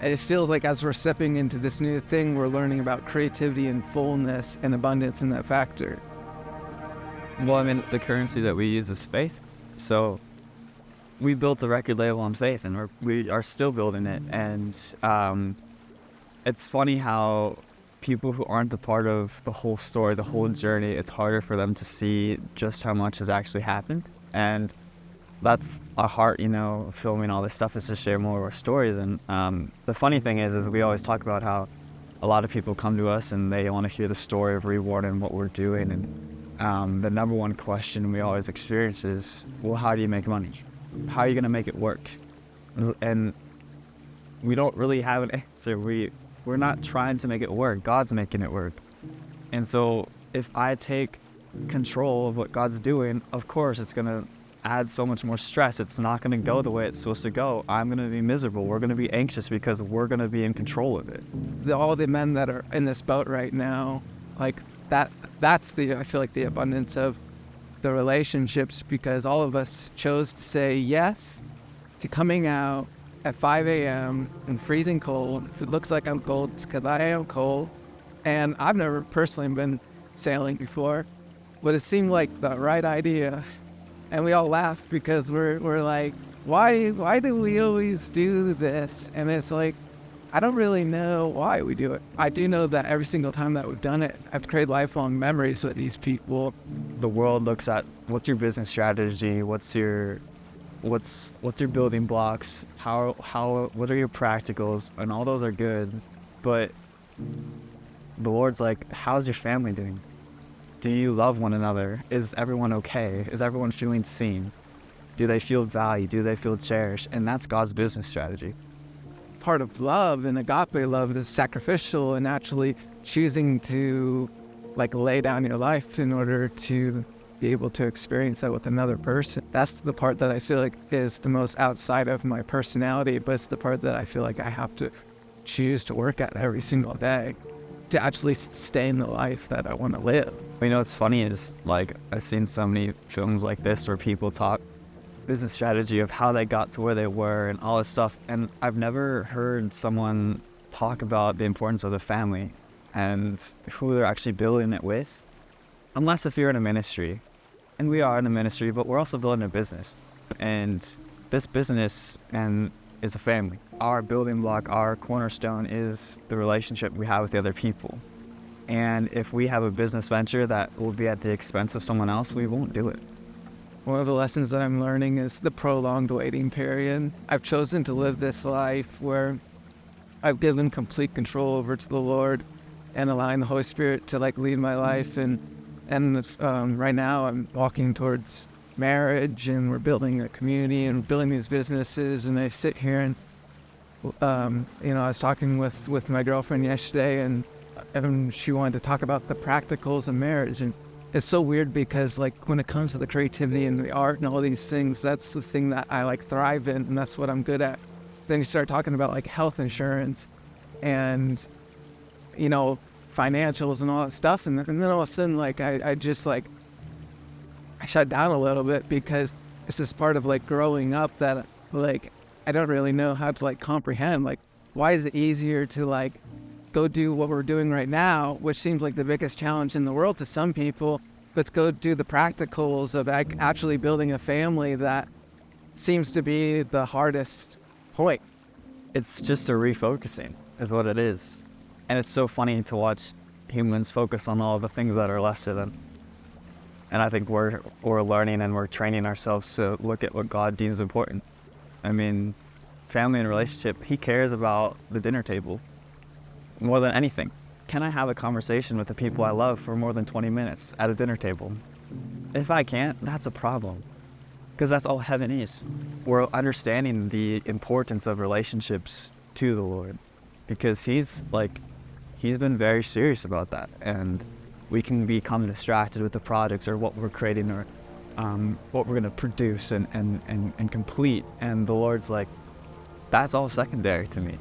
It feels like as we're stepping into this new thing, we're learning about creativity and fullness and abundance in that factor. Well, I mean, the currency that we use is faith. So we built a record label on faith, and we are still building it. And it's funny how people who aren't a part of the whole story, the whole journey, it's harder for them to see just how much has actually happened. And that's our heart, filming all this stuff, is to share more of our stories. And the funny thing is we always talk about how a lot of people come to us and they want to hear the story of Reborn and what we're doing. And the number one question we always experience is, well, how do you make money? How are you going to make it work? And we don't really have an answer. We're not trying to make it work. God's making it work. And so if I take control of what God's doing, of course it's going to add so much more stress. It's not going to go the way it's supposed to go. I'm going to be miserable. We're going to be anxious because we're going to be in control of it. All the men that are in this boat right now, like that's I feel like the abundance of the relationships, because all of us chose to say yes to coming out at 5 a.m. and freezing cold. If it looks like I'm cold, it's because I am cold. And I've never personally been sailing before, but it seemed like the right idea. And we all laughed because we're like, why do we always do this? And it's like, I don't really know why we do it. I do know that every single time that we've done it, I've created lifelong memories with these people. The world looks at, what's your business strategy? What's your building blocks? What are your practicals? And all those are good, but the Lord's like, how's your family doing? Do you love one another? Is everyone okay? Is everyone feeling seen? Do they feel valued? Do they feel cherished? And that's God's business strategy. Part of love and agape love is sacrificial and actually choosing to lay down your life in order to be able to experience that with another person. That's the part that I feel like is the most outside of my personality, but it's the part that I feel like I have to choose to work at every single day to actually stay in the life that I want to live. What's funny is, I've seen so many films like this where people talk business strategy of how they got to where they were and all this stuff, and I've never heard someone talk about the importance of the family and who they're actually building it with, unless if you're in a ministry. And we are in a ministry, but we're also building a business, and this business is a family. Our building block, our cornerstone, is the relationship we have with the other people. And if we have a business venture that will be at the expense of someone else, we won't do it. One of the lessons that I'm learning is the prolonged waiting period. I've chosen to live this life where I've given complete control over to the Lord and allowing the Holy Spirit to lead my life. And right now I'm walking towards marriage, and we're building a community and building these businesses. And I sit here and, I was talking with my girlfriend yesterday, and she wanted to talk about the practicals of marriage. And it's so weird because when it comes to the creativity and the art and all these things, that's the thing that I thrive in, and that's what I'm good at. Then you start talking about health insurance and, financials and all that stuff. And then all of a sudden, I just I shut down a little bit, because it's this part of growing up that I don't really know how to comprehend. Why is it easier to go do what we're doing right now, which seems like the biggest challenge in the world to some people, but go do the practicals of actually building a family that seems to be the hardest point. It's just a refocusing is what it is. And it's so funny to watch humans focus on all the things that are lesser than. And I think we're learning and we're training ourselves to look at what God deems important. I mean, family and relationship, He cares about the dinner table more than anything. Can I have a conversation with the people I love for more than 20 minutes at a dinner table? If I can't, that's a problem, because that's all heaven is. We're understanding the importance of relationships to the Lord, because He's been very serious about that, and we can become distracted with the projects or what we're creating or what we're going to produce and complete, and the Lord's like, that's all secondary to me.